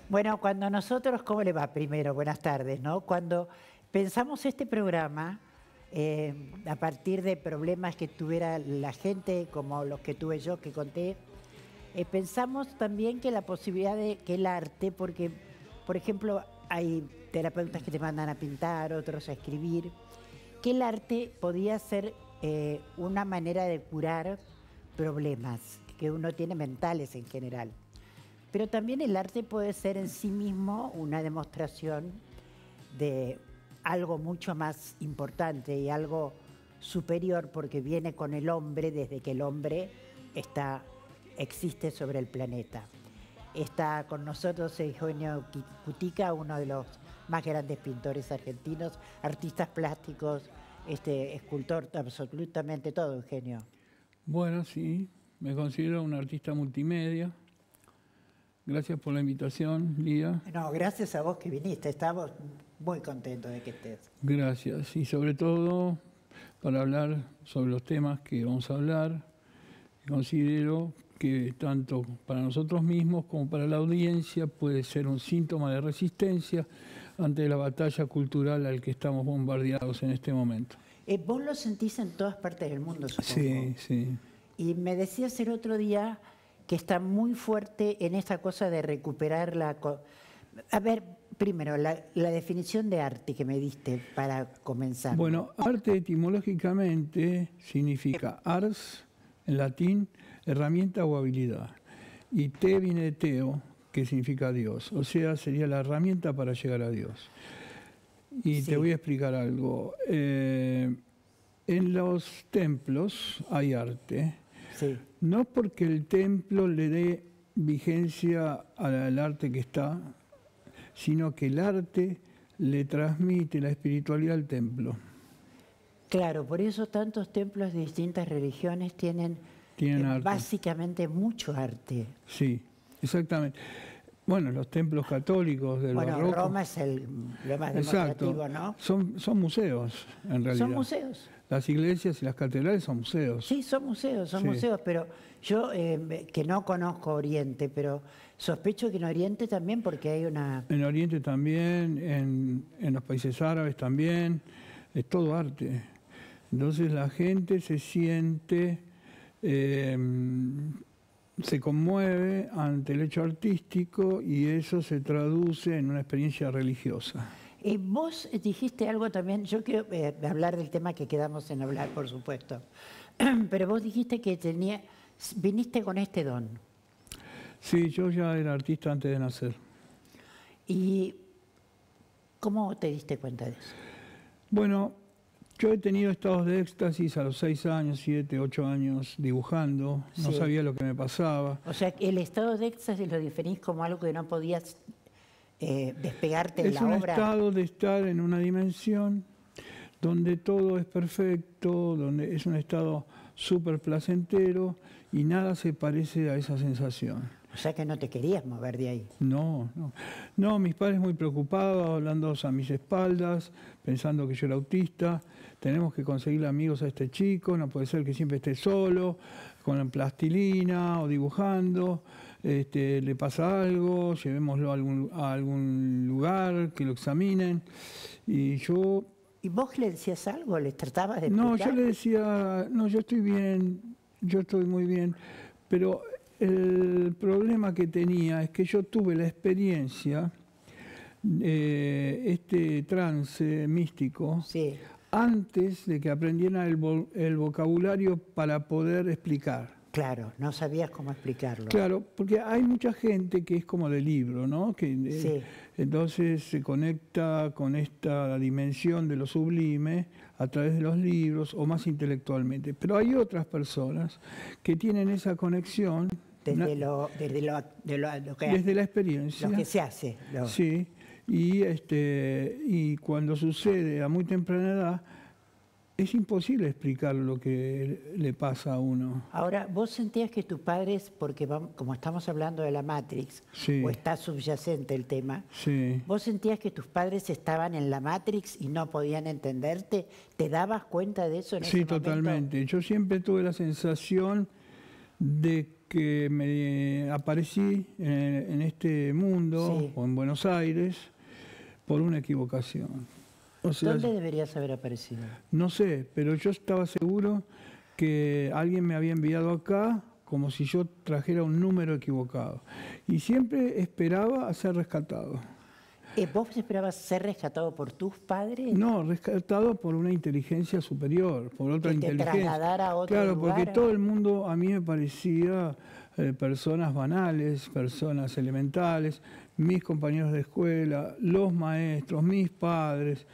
Bueno, cuando nosotros, ¿cómo le va primero? Buenas tardes, ¿no? Cuando pensamos este programa, a partir de problemas que tuviera la gente, como los que tuve yo, que conté, pensamos también que la posibilidad de que el arte, porque, por ejemplo, hay terapeutas que te mandan a pintar, otros a escribir, que el arte podía ser una manera de curar problemas que uno tiene mentales en general. Pero también el arte puede ser en sí mismo una demostración de algo mucho más importante y algo superior, porque viene con el hombre desde que el hombre existe sobre el planeta. Está con nosotros Eugenio Cutica, uno de los más grandes pintores argentinos, artistas plásticos, escultor, absolutamente todo, Eugenio. Bueno, sí, me considero un artista multimedia. Gracias por la invitación, Lía. No, gracias a vos que viniste, estamos muy contentos de que estés. Gracias, y sobre todo para hablar sobre los temas que vamos a hablar. Considero que tanto para nosotros mismos como para la audiencia puede ser un síntoma de resistencia ante la batalla cultural al que estamos bombardeados en este momento. Vos lo sentís en todas partes del mundo, supongo. Sí, sí. Y me decías el otro día que está muy fuerte en esta cosa de recuperar la... A ver, primero, la definición de arte que me diste para comenzar. Bueno, arte etimológicamente significa ars, en latín, herramienta o habilidad. Y te viene de teo, que significa Dios. O sea, sería la herramienta para llegar a Dios. Y sí, te voy a explicar algo. En los templos hay arte. Sí. No porque el templo le dé vigencia al arte que está, sino que el arte le transmite la espiritualidad al templo. Claro, por eso tantos templos de distintas religiones tienen arte. Básicamente mucho arte. Sí, exactamente. Bueno, los templos católicos del barroco... Bueno, Roma es lo más demostrativo, ¿no? Son museos, en realidad. Son museos. Las iglesias y las catedrales son museos. Sí, son museos, pero yo que no conozco Oriente, pero sospecho que en Oriente también, porque hay una... En Oriente también, en los países árabes también, es todo arte. Entonces la gente se siente, se conmueve ante el hecho artístico y eso se traduce en una experiencia religiosa. Vos dijiste algo también, yo quiero hablar del tema que quedamos en hablar, por supuesto, pero vos dijiste que viniste con este don. Sí, yo ya era artista antes de nacer. ¿Y cómo te diste cuenta de eso? Bueno, yo he tenido estados de éxtasis a los 6 años, 7, 8 años dibujando, no sabía lo que me pasaba. O sea, el estado de éxtasis lo definís como algo que no podías despegarte de la obra. Es un estado de estar en una dimensión donde todo es perfecto, donde es un estado súper placentero y nada se parece a esa sensación. O sea que no te querías mover de ahí. No, mis padres muy preocupados, hablando a mis espaldas, pensando que yo era autista. Tenemos que conseguirle amigos a este chico, no puede ser que siempre esté solo, con la plastilina o dibujando. Le pasa algo, llevémoslo a algún lugar, que lo examinen. Y yo... ¿Y vos le decías algo? ¿Les tratabas de explicar? No, yo le decía, no, yo estoy bien, yo estoy muy bien, pero... El problema que tenía es que yo tuve la experiencia, este trance místico, antes de que aprendiera el vocabulario para poder explicar. Claro, no sabías cómo explicarlo. Claro, porque hay mucha gente que es como de libro, ¿no? Que entonces se conecta con esta dimensión de lo sublime a través de los libros o más intelectualmente. Pero hay otras personas que tienen esa conexión desde la experiencia. Lo que se hace. Sí, y cuando sucede a muy temprana edad, es imposible explicar lo que le pasa a uno. Ahora, ¿vos sentías que tus padres, porque como estamos hablando de la Matrix, o está subyacente el tema, ¿vos sentías que tus padres estaban en la Matrix y no podían entenderte? ¿Te dabas cuenta de eso en ese momento? Sí, totalmente. Yo siempre tuve la sensación de que me aparecí en este mundo, Sí. o en Buenos Aires, por una equivocación. O sea, ¿Dónde deberías haber aparecido? no sé, pero yo estaba seguro que alguien me había enviado acá como si yo trajera un número equivocado. Y siempre esperaba a ser rescatado. ¿Vos esperabas ser rescatado por tus padres? No, rescatado por una inteligencia superior, por otra Que te inteligencia. trasladara a otro Claro, lugar. porque todo el mundo a mí me parecía personas banales, personas elementales, mis compañeros de escuela, los maestros, mis padres,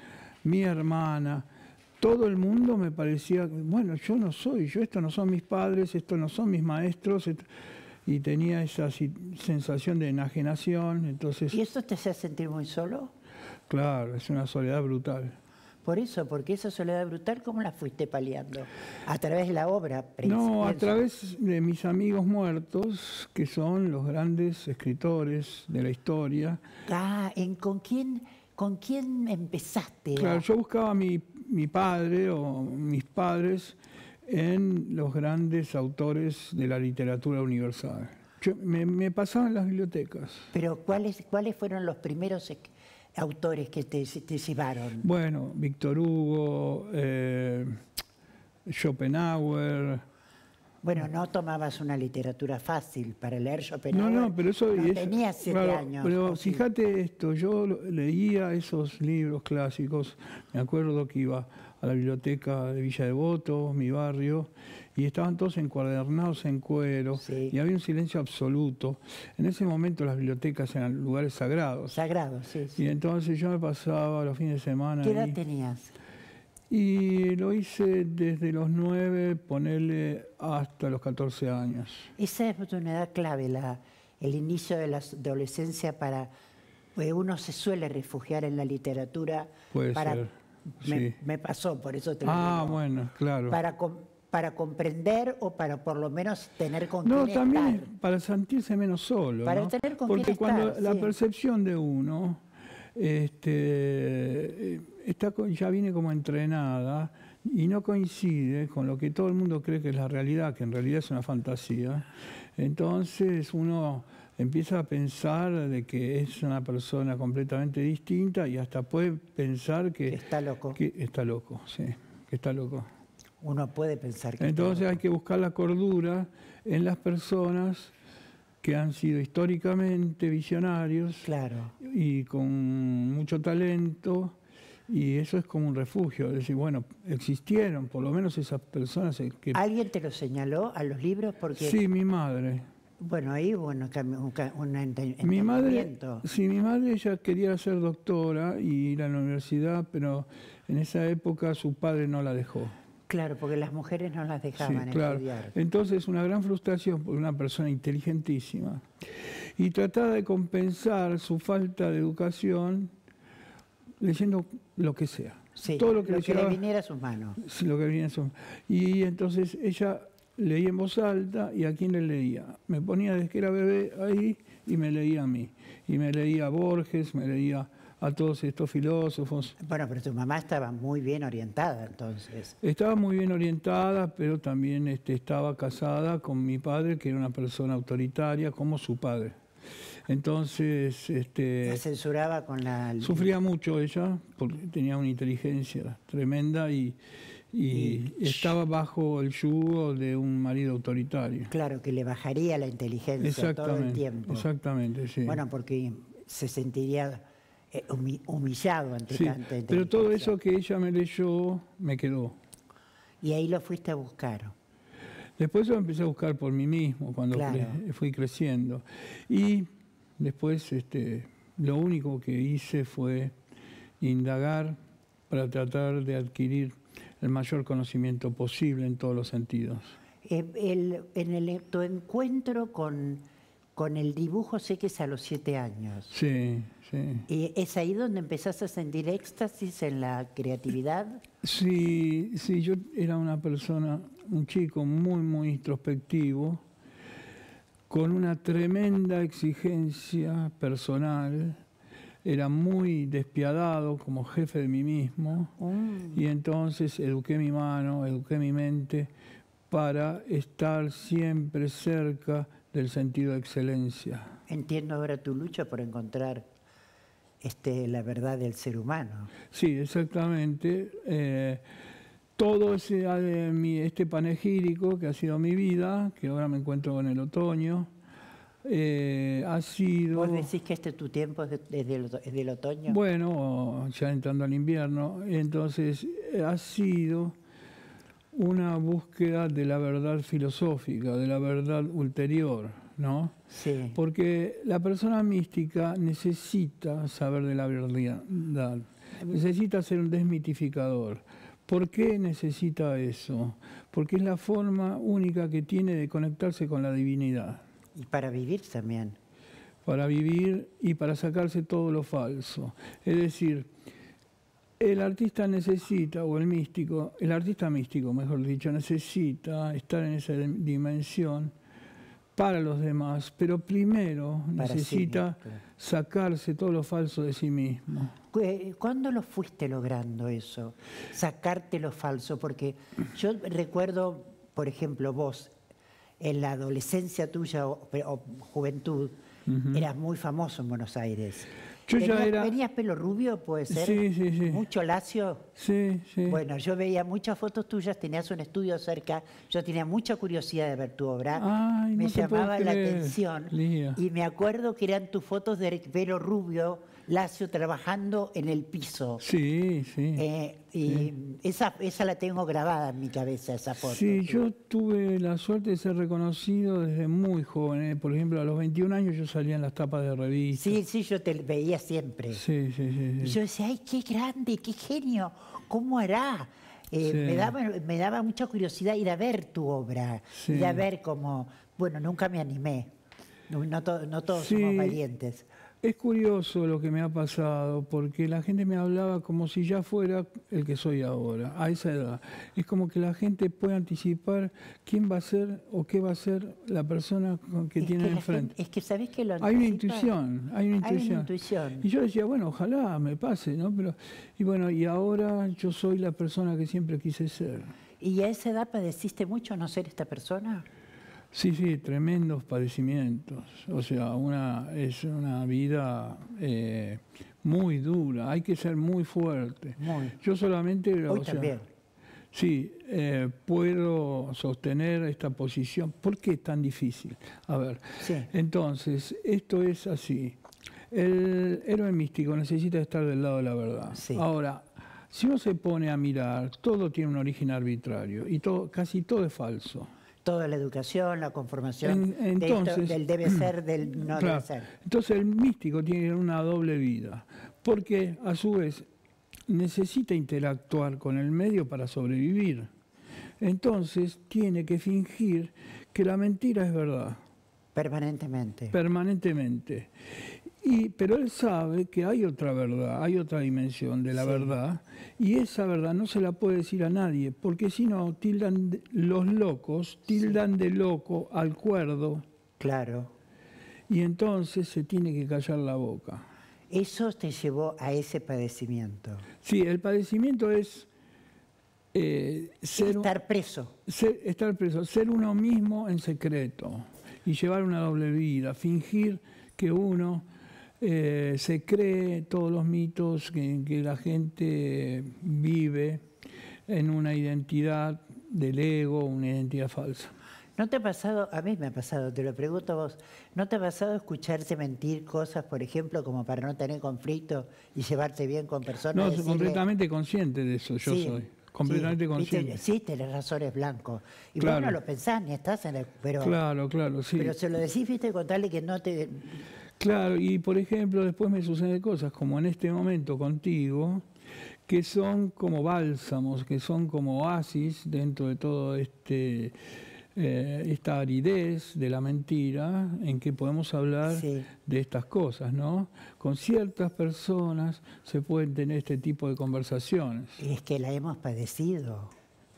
mi hermana. Todo el mundo me parecía, bueno, yo no soy, estos no son mis padres, estos no son mis maestros, y tenía esa sensación de enajenación, entonces, ¿Y eso te hacía sentir muy solo? claro, es una soledad brutal. Por eso, porque esa soledad brutal, ¿cómo la fuiste paliando? A través de la obra, No, a pienso. través de mis amigos muertos, que son los grandes escritores de la historia. Ah, ¿con quién empezaste? Claro, yo buscaba a mi padre o mis padres en los grandes autores de la literatura universal. Me pasaba en las bibliotecas. Pero ¿cuáles fueron los primeros autores que te llevaron? Bueno, Víctor Hugo, Schopenhauer. Bueno, no tomabas una literatura fácil para leer Schopenhauer. No, pero eso... No tenías 7 claro, años. Pero ¿o sí? fíjate esto, yo leía esos libros clásicos, me acuerdo que iba a la biblioteca de Villa Devoto, mi barrio, y estaban todos encuadernados en cuero, Sí. y había un silencio absoluto. En ese momento las bibliotecas eran lugares sagrados. Sagrado, sí, sí. Y entonces yo me pasaba los fines de semana ¿Qué edad ahí. tenías? Y lo hice desde los 9, ponerle hasta los 14 años. Esa es una edad clave, el inicio de la adolescencia uno se suele refugiar en la literatura. Puede ser, sí. Me pasó, por eso te lo Ah, digo. bueno, claro. Para comprender o para por lo menos tener con No, quién también estar. para sentirse menos solo. Para ¿no? tener con Porque quién cuando estar, la sí. percepción de uno ya viene como entrenada y no coincide con lo que todo el mundo cree que es la realidad, que en realidad es una fantasía, entonces uno empieza a pensar de que es una persona completamente distinta y hasta puede pensar Que está loco. que está loco, sí, que está loco. Uno puede pensar que Entonces está hay loco. que buscar la cordura en las personas que han sido históricamente visionarios Claro. y con mucho talento, y eso es como un refugio. Es decir, bueno, existieron por lo menos esas personas que... ¿Alguien te lo señaló a los libros? Porque, Sí, mi madre. bueno, ahí hubo un Mi madre, entendimiento. sí, mi madre ella quería ser doctora y ir a la universidad, pero en esa época su padre no la dejó. Claro, porque las mujeres no las Sí, dejaban claro. estudiar. Entonces, una gran frustración por una persona inteligentísima. Y trataba de compensar su falta de educación leyendo lo que sea. Sí, Todo lo lo que, que le llevaba- viniera a sus manos. sí, lo que venía Y entonces ella leía en voz alta, ¿y a quién le leía? Me ponía desde que era bebé ahí y me leía a mí. Y me leía a Borges, me leía a todos estos filósofos. Bueno, pero tu mamá estaba muy bien orientada entonces. Estaba muy bien orientada, pero también estaba casada con mi padre, que era una persona autoritaria, como su padre. Entonces, La censuraba con la... sufría mucho ella, porque tenía una inteligencia tremenda y estaba bajo el yugo de un marido autoritario. Claro, que le bajaría la inteligencia todo el tiempo. Exactamente, sí. Bueno, porque se sentiría humillado ante Sí, tanta inteligencia. pero todo eso que ella me leyó me quedó. Y ahí lo fuiste a buscar. Después lo empecé a buscar por mí mismo cuando Claro. fui creciendo. Y después lo único que hice fue indagar para tratar de adquirir el mayor conocimiento posible en todos los sentidos. Tu encuentro con el dibujo sé que es a los 7 años. Sí, sí. ¿Y es ahí donde empezás a sentir éxtasis en la creatividad? Sí, yo era una persona, un chico muy, muy introspectivo, con una tremenda exigencia personal, era muy despiadado como jefe de mí mismo, y entonces eduqué mi mano, eduqué mi mente para estar siempre cerca del sentido de excelencia. Entiendo ahora tu lucha por encontrar la verdad del ser humano. Sí, exactamente. Todo este panegírico que ha sido mi vida, que ahora me encuentro en el otoño, ha sido... ¿Vos decís que este tu tiempo es del otoño? Bueno, ya entrando al invierno, entonces ha sido una búsqueda de la verdad filosófica, de la verdad ulterior, ¿no? Sí. Porque la persona mística necesita saber de la verdad, necesita ser un desmitificador. ¿Por qué necesita eso? Porque es la forma única que tiene de conectarse con la divinidad. Y para vivir también. Para vivir y para sacarse todo lo falso. Es decir, el artista necesita, o el artista místico, mejor dicho, necesita estar en esa dimensión para los demás, pero primero necesita sacarse todo lo falso de sí mismo. ¿Cuándo lo fuiste logrando eso? Sacarte lo falso, porque yo recuerdo, por ejemplo, vos, en la adolescencia tuya o juventud, eras muy famoso en Buenos Aires. ¿Tenías pelo rubio, puede ser? Sí, sí, sí. ¿Mucho lacio? Sí, sí. Bueno, yo veía muchas fotos tuyas, tenías un estudio cerca, yo tenía mucha curiosidad de ver tu obra, Ay, me no te llamaba puedo la creer, atención Lía. y me acuerdo que eran tus fotos de pelo rubio, lacio, trabajando en el piso. Sí, sí. Y esa la tengo grabada en mi cabeza, esa foto. Sí, yo tuve la suerte de ser reconocido desde muy joven. Por ejemplo, a los 21 años yo salía en las tapas de revistas. Sí, sí, yo te veía siempre. Sí, sí, sí. Y yo decía, ay, qué grande, qué genio, ¿cómo hará? Sí. Me daba mucha curiosidad ir a ver tu obra, Sí. ir a ver cómo... Bueno, nunca me animé, no todos Sí. somos valientes. Es curioso lo que me ha pasado, porque la gente me hablaba como si ya fuera el que soy ahora, a esa edad. Es como que la gente puede anticipar quién va a ser o qué va a ser la persona que tiene enfrente. Es que sabés que lo Hay una anticipan. intuición. Y yo decía, bueno, ojalá me pase, ¿no? Y bueno, y ahora yo soy la persona que siempre quise ser. ¿Y a esa edad padeciste mucho no ser esta persona? Sí, sí, tremendos padecimientos. O sea, es una vida muy dura. Hay que ser muy fuerte. Yo solamente... Hoy también. Sí, puedo sostener esta posición. ¿Por qué es tan difícil? A ver, Sí. Entonces, esto es así. El héroe místico necesita estar del lado de la verdad. Sí. Ahora, si uno se pone a mirar, todo tiene un origen arbitrario y casi todo es falso. Toda la educación, la conformación Entonces, del debe ser, del no claro, debe ser. Entonces el místico tiene una doble vida, porque a su vez necesita interactuar con el medio para sobrevivir. Entonces tiene que fingir que la mentira es verdad. Permanentemente. Permanentemente. Pero él sabe que hay otra verdad, hay otra dimensión de la verdad, y esa verdad no se la puede decir a nadie, porque si no, los locos tildan de loco al cuerdo. Claro. Y entonces se tiene que callar la boca. Eso te llevó a ese padecimiento. Sí, el padecimiento es estar preso. Estar preso, ser uno mismo en secreto y llevar una doble vida, fingir que uno se cree todos los mitos que la gente vive en una identidad del ego, una identidad falsa. ¿No te ha pasado, a mí me ha pasado, te lo pregunto a vos, ¿no te ha pasado escucharte mentir cosas, por ejemplo, como para no tener conflicto y llevarte bien con personas? No, decirle, completamente consciente de eso, yo soy. Completamente consciente. Sí, tenés razón, es blanco. Y claro. vos no lo pensás ni estás en el... Pero, claro, sí. Pero se lo decís, viste, contarle que no te... Claro, y por ejemplo, después me suceden cosas como en este momento contigo, que son como bálsamos, que son como oasis dentro de todo esta aridez de la mentira, en que podemos hablar de estas cosas, ¿no? Con ciertas personas se pueden tener este tipo de conversaciones. Y es que la hemos padecido.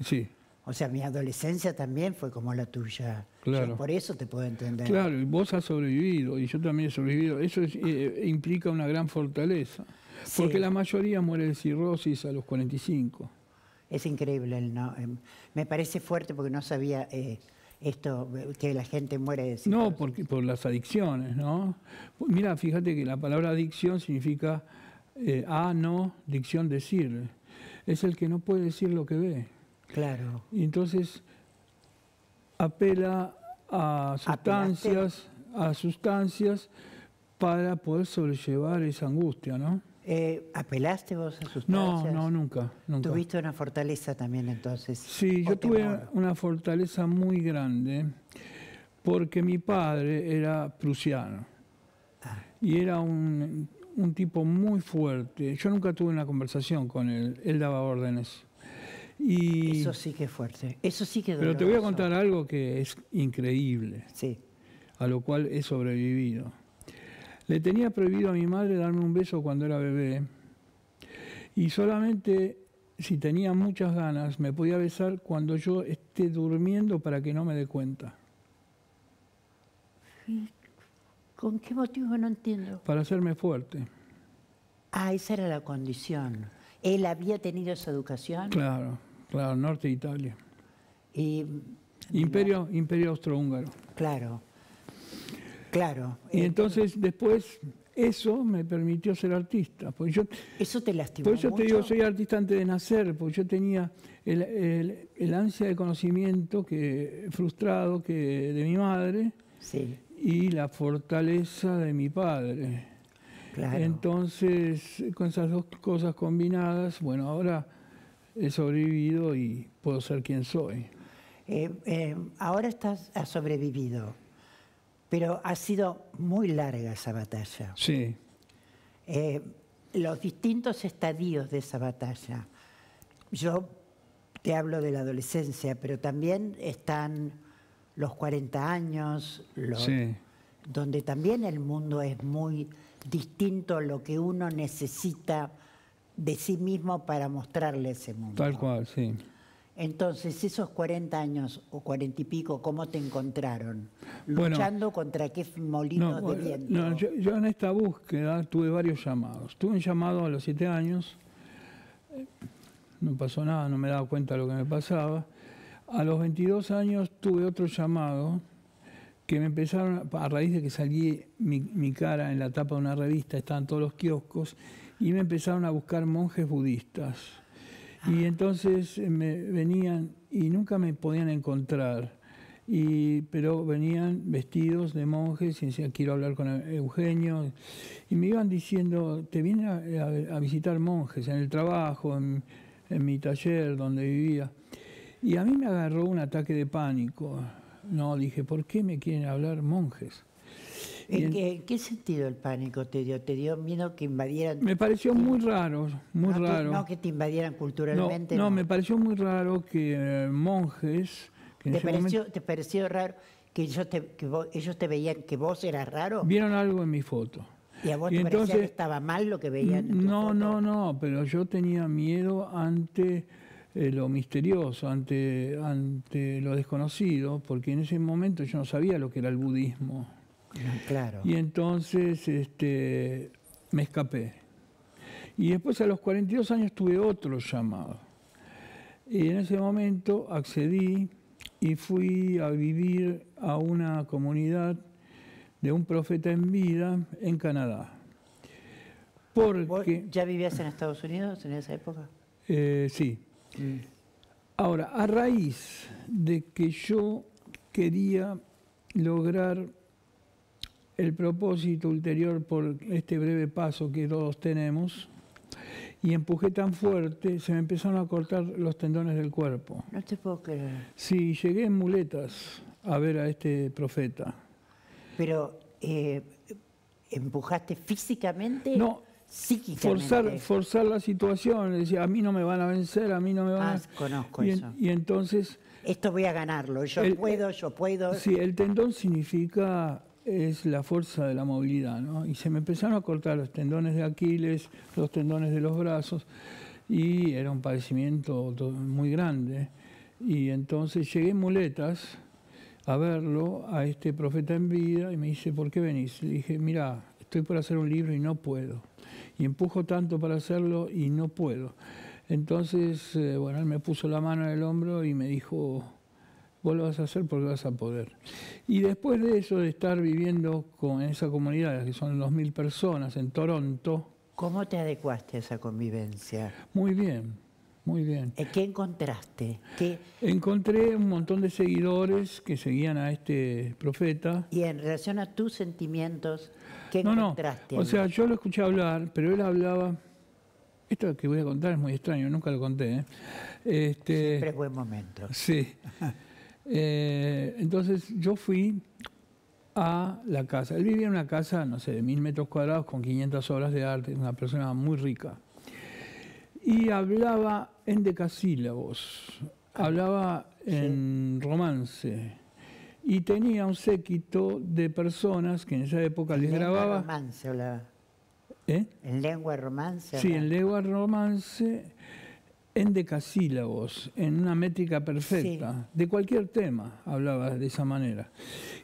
Sí. O sea, mi adolescencia también fue como la tuya. Claro. Yo por eso te puedo entender. Claro, y vos has sobrevivido, y yo también he sobrevivido. Eso implica una gran fortaleza, porque la mayoría muere de cirrosis a los 45. Es increíble, ¿no? Me parece fuerte porque no sabía esto, que la gente muere de cirrosis. No, porque, por las adicciones, ¿no? Mira, fíjate que la palabra adicción significa no, dicción, decir. Es el que no puede decir lo que ve. Claro. Y entonces apela a sustancias para poder sobrellevar esa angustia, ¿no? ¿Apelaste vos a sustancias? No, nunca. ¿Tuviste una fortaleza también entonces? Sí, yo tuve una fortaleza muy grande porque mi padre era prusiano y era un tipo muy fuerte. Yo nunca tuve una conversación con él daba órdenes. Y, eso sí que es fuerte, eso sí que es pero doloroso. te voy a contar algo que es increíble, sí, a lo cual he sobrevivido. Le tenía prohibido a mi madre darme un beso cuando era bebé y solamente si tenía muchas ganas me podía besar cuando yo esté durmiendo para que no me dé cuenta. ¿Con qué motivo? No entiendo. Para hacerme fuerte. Ah, esa era la condición. ¿Él había tenido esa educación? Claro, norte de Italia. Imperio austrohúngaro. Claro. Y entonces después eso me permitió ser artista. ¿Eso te lastimó Por eso mucho? te digo, soy artista antes de nacer, porque yo tenía el ansia de conocimiento frustrado de mi madre sí. y la fortaleza de mi padre. Claro. Entonces, con esas dos cosas combinadas, bueno, ahora he sobrevivido y puedo ser quien soy. Ahora has sobrevivido, pero ha sido muy larga esa batalla. Sí. Los distintos estadios de esa batalla. Yo te hablo de la adolescencia, pero también están los 40 años, sí. donde también el mundo es muy distinto a lo que uno necesita de sí mismo para mostrarle ese mundo. Tal cual, sí. Entonces, esos 40 años o 40 y pico, ¿cómo te encontraron? ¿Luchando contra qué molinos de viento? No, yo en esta búsqueda tuve varios llamados. Tuve un llamado a los 7 años, no pasó nada, no me daba cuenta de lo que me pasaba. A los 22 años tuve otro llamado que me empezaron, a raíz de que salí mi cara en la tapa de una revista, estaban todos los kioscos, y me empezaron a buscar monjes budistas. Y entonces me venían y nunca me podían encontrar, pero venían vestidos de monjes y decían, quiero hablar con Eugenio. Y me iban diciendo, te vienen a visitar monjes en el trabajo, en mi taller donde vivía. Y a mí me agarró un ataque de pánico. No, dije, ¿por qué me quieren hablar monjes? ¿En qué sentido el pánico te dio? ¿Te dio miedo que invadieran? Me pareció muy raro, raro. No que te invadieran culturalmente. No, me pareció muy raro que monjes... Que ¿Te pareció raro que ellos te veían que vos eras raro? Vieron algo en mi foto. ¿Y a vos te parecía que estaba mal lo que veían en tu foto? No, pero yo tenía miedo ante lo misterioso, ante lo desconocido, porque en ese momento yo no sabía lo que era el budismo. Claro. Y entonces me escapé. Y después a los 42 años tuve otro llamado. Y en ese momento accedí y fui a vivir a una comunidad de un profeta en vida en Canadá. Porque, ¿Vos ya vivías en Estados Unidos en esa época? Sí. Ahora, a raíz de que yo quería lograr el propósito ulterior por este breve paso que todos tenemos, y empujé tan fuerte, se me empezaron a cortar los tendones del cuerpo. No te puedo creer. Sí, llegué en muletas a ver a este profeta. Pero, ¿empujaste físicamente? No, psíquicamente. Forzar la situación, decía, a mí no me van a vencer, a mí no me van a... Conozco eso. Y entonces... Esto voy a ganarlo, yo puedo. Sí, el tendón es la fuerza de la movilidad, ¿no? Y se me empezaron a cortar los tendones de Aquiles, los tendones de los brazos, y era un padecimiento muy grande. Y entonces llegué en muletas a verlo, a este profeta en vida, y me dice, ¿por qué venís? Le dije, mira, estoy por hacer un libro y no puedo. Y empujo tanto para hacerlo y no puedo. Entonces, bueno, él me puso la mano en el hombro y me dijo, vos lo vas a hacer porque vas a poder. Y después de eso, de estar viviendo en esa comunidad, que son 2000 personas en Toronto. ¿Cómo te adecuaste a esa convivencia? Muy bien, muy bien. ¿Qué encontraste? Encontré un montón de seguidores que seguían a este profeta. Y en relación a tus sentimientos, ¿qué No, encontraste? o sea, yo lo escuché hablar, pero él hablaba... Esto que voy a contar es muy extraño, nunca lo conté. Siempre es buen momento. Sí. Entonces yo fui a la casa. Él vivía en una casa, no sé, de 1000 metros cuadrados con 500 obras de arte, una persona muy rica. Y hablaba en decasílabos, hablaba en romance. Y tenía un séquito de personas que en esa época les grababa... Romance, hablaba. ¿Eh? ¿En lengua romance? Sí, en lengua romance, en decasílabos, en una métrica perfecta, sí. De cualquier tema hablaba de esa manera.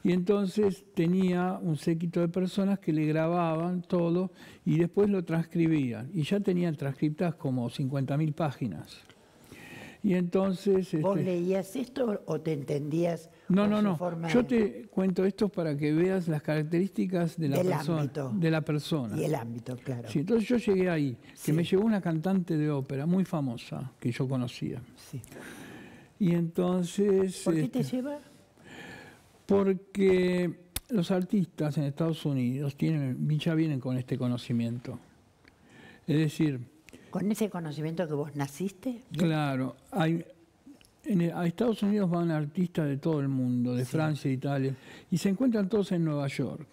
Y entonces tenía un séquito de personas que le grababan todo y después lo transcribían. Y ya tenían transcriptas como 50.000 páginas. Y entonces... ¿Vos leías esto o te entendías? No. Yo te cuento esto para que veas las características de la persona. Y el ámbito, claro. Sí, entonces yo llegué ahí, que me llevó una cantante de ópera muy famosa que yo conocía. Sí. Y entonces... ¿Por qué te lleva? Porque los artistas en Estados Unidos ya vienen con este conocimiento. Es decir... ¿Con ese conocimiento que vos naciste? Claro. A Estados Unidos van artistas de todo el mundo, de Francia, Italia, y se encuentran todos en Nueva York.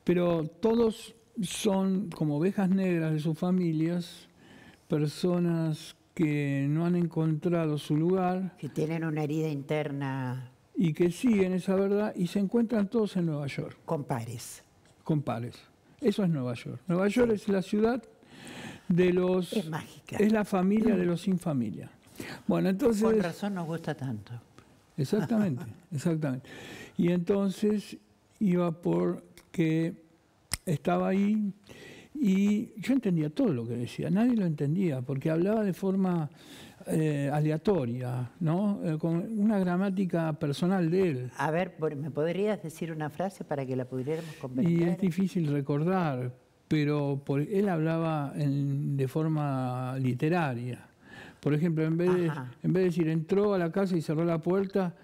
Pero todos son como ovejas negras de sus familias, personas que no han encontrado su lugar. Que tienen una herida interna. Y que siguen esa verdad y se encuentran todos en Nueva York. Con pares. Con pares. Eso es Nueva York. Nueva York es la ciudad de los... Es mágica. Es la familia de los sin familia. Bueno, entonces... Con razón nos gusta tanto. Exactamente, exactamente. Y entonces iba porque estaba ahí y yo entendía todo lo que decía. Nadie lo entendía porque hablaba de forma aleatoria, ¿no? Con una gramática personal de él. A ver, ¿me podrías decir una frase para que la pudiéramos comprender? Y es difícil recordar, pero él hablaba de forma literaria. Por ejemplo, en vez de decir entró a la casa y cerró la puerta,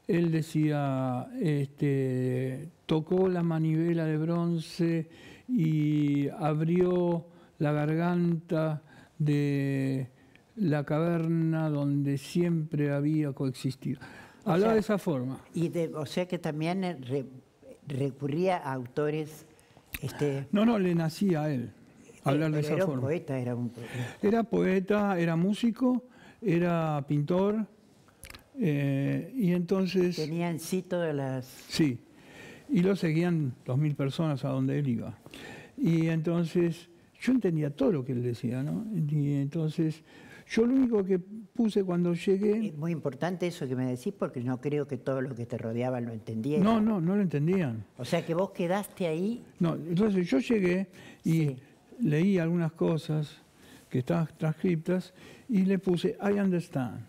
él decía tocó la manivela de bronce y abrió la garganta de la caverna donde siempre había coexistido. Hablaba de esa forma. O sea que también recurría a autores... No, le nacía a él hablar de esa forma. Era un poeta. Era poeta, era músico, era pintor, y entonces... Tenía en sí todas las... Sí, y lo seguían 2000 personas a donde él iba. Y entonces yo entendía todo lo que él decía, ¿no? Y entonces yo lo único que puse cuando llegué... Es muy importante eso que me decís porque no creo que todos los que te rodeaban lo entendieran. No lo entendían. O sea que vos quedaste ahí... No, entonces yo llegué y leí algunas cosas que estaban transcriptas y le puse I understand.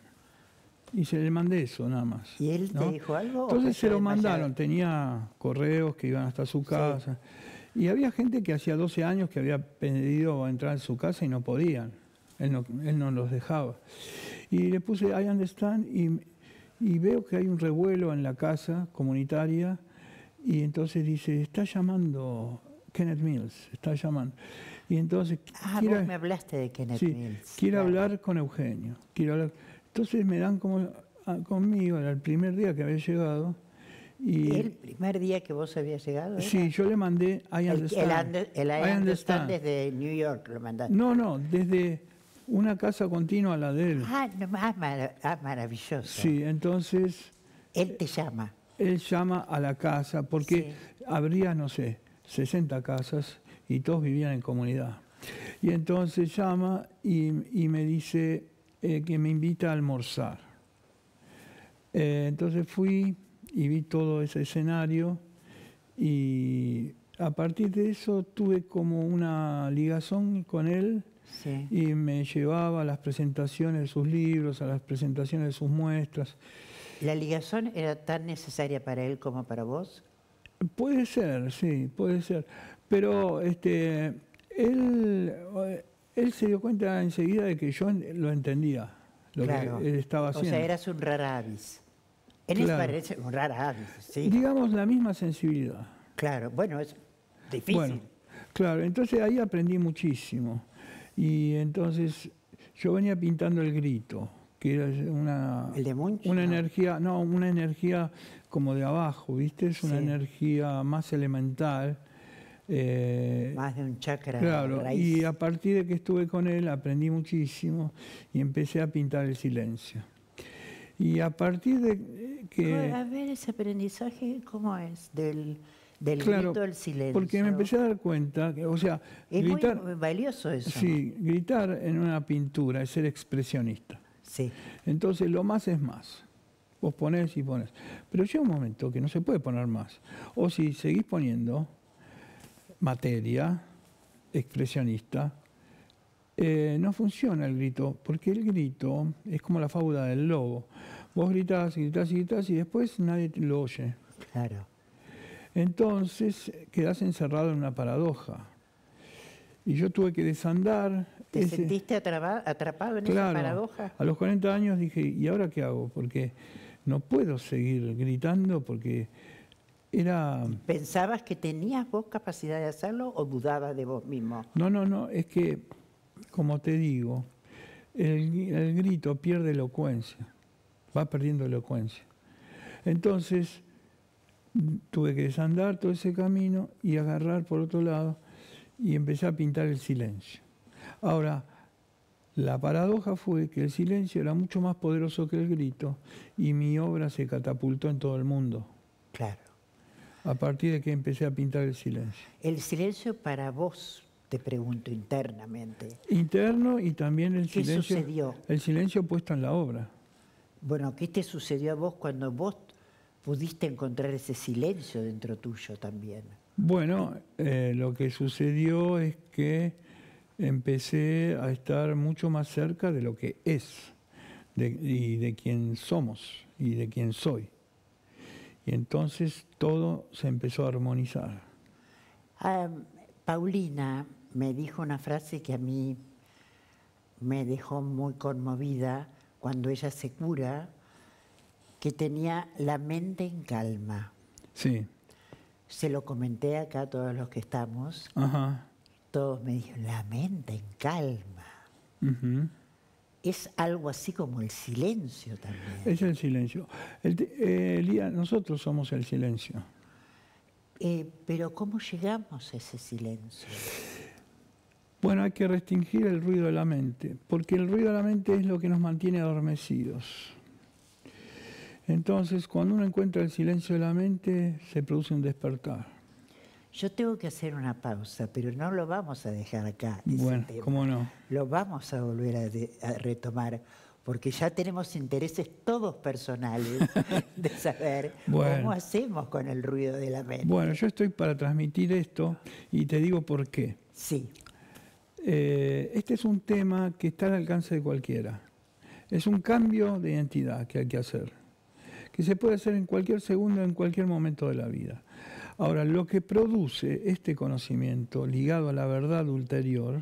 Y se le mandé eso nada más. ¿Y él te dijo algo? Entonces se lo mandaron, tenía correos que iban hasta su casa. Sí. Y había gente que hacía 12 años que había pedido entrar en su casa y no podían. Él no los dejaba. Y le puse I understand y veo que hay un revuelo en la casa comunitaria y entonces dice, está llamando Kenneth Mills, está llamando. Y entonces... vos me hablaste de Kenneth Mills. Quiero hablar con Eugenio. Entonces me dan conmigo, era el primer día que había llegado. Y ¿el primer día que vos habías llegado? ¿Era? Sí, yo le mandé I understand. El I understand desde New York lo mandaste. No, desde una casa continua a la de él. Maravilloso. Sí, entonces... Él te llama. Él llama a la casa porque habría, no sé, 60 casas y todos vivían en comunidad. Y entonces llama y me dice que me invita a almorzar. Entonces fui y vi todo ese escenario y a partir de eso tuve como una ligazón con él Sí. y me llevaba a las presentaciones de sus libros, a las presentaciones de sus muestras. ¿La ligazón era tan necesaria para él como para vos? Puede ser, sí, puede ser. Pero él se dio cuenta enseguida de que yo lo entendía, lo Claro. que él estaba O haciendo. sea, eras un rara avis. Él les Claro. parece un rara avis, sí. Digamos la misma sensibilidad. Claro, bueno, es difícil. Bueno, claro, entonces ahí aprendí muchísimo. Y entonces yo venía pintando el grito, que era ¿El de Munch? una No. energía, no, una energía como de abajo, ¿viste? Es una Sí. energía más elemental. Más de un chakra Claro, raíz. y a partir de que estuve con él aprendí muchísimo y empecé a pintar el silencio. Y a partir de que... A ver, ese aprendizaje, ¿cómo es? Del Claro, grito al silencio. porque me empecé a dar cuenta, que, o sea, Es gritar, muy valioso eso. sí, gritar en una pintura es ser expresionista. Sí. Entonces lo más es más. Vos ponés y ponés. Pero llega un momento que no se puede poner más. O si seguís poniendo materia expresionista, no funciona el grito, porque el grito es como la fábula del lobo. Vos gritás, gritás y gritás y después nadie lo oye. Claro. Entonces quedás encerrado en una paradoja. Y yo tuve que desandar. ¿Te sentiste atrapado en esa paradoja? A los 40 años dije, ¿y ahora qué hago? Porque no puedo seguir gritando porque era... ¿Pensabas que tenías vos capacidad de hacerlo o dudabas de vos mismo? No, es que, como te digo, el grito pierde elocuencia, va perdiendo elocuencia. Entonces tuve que desandar todo ese camino y agarrar por otro lado y empecé a pintar el silencio. Ahora, la paradoja fue que el silencio era mucho más poderoso que el grito y mi obra se catapultó en todo el mundo. Claro. A partir de que empecé a pintar el silencio. El silencio para vos, te pregunto internamente. Interno y también el ¿Qué silencio. sucedió? El silencio puesto en la obra. Bueno, ¿qué te sucedió a vos cuando vos pudiste encontrar ese silencio dentro tuyo también? Bueno, lo que sucedió es que empecé a estar mucho más cerca de lo que es, y de quién somos y de quién soy. Y entonces todo se empezó a armonizar. Paulina me dijo una frase que a mí me dejó muy conmovida cuando ella se cura, que tenía la mente en calma. Sí. Se lo comenté acá a todos los que estamos. Ajá. Todos me dijeron, la mente en calma. Uh-huh. Es algo así como el silencio también. Es el silencio. Elías, nosotros somos el silencio. Pero ¿cómo llegamos a ese silencio? Bueno, hay que restringir el ruido de la mente, porque el ruido de la mente es lo que nos mantiene adormecidos. Entonces, cuando uno encuentra el silencio de la mente, se produce un despertar. Yo tengo que hacer una pausa, pero no lo vamos a dejar acá. Bueno, ¿cómo no? Lo vamos a volver a retomar, porque ya tenemos intereses todos personales de saber cómo hacemos con el ruido de la mente. Bueno, yo estoy para transmitir esto y te digo por qué. Sí. Este es un tema que está al alcance de cualquiera. Es un cambio de identidad que hay que hacer, que se puede hacer en cualquier segundo, en cualquier momento de la vida. Ahora, lo que produce este conocimiento ligado a la verdad ulterior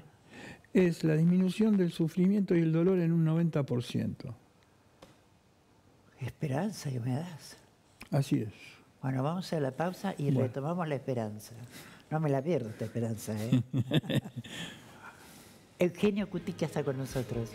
es la disminución del sufrimiento y el dolor en un 90%. Esperanza que me das. Así es. Bueno, vamos a la pausa y retomamos la esperanza. No me la pierdo esta esperanza, ¿eh? Eugenio Cutica está con nosotros.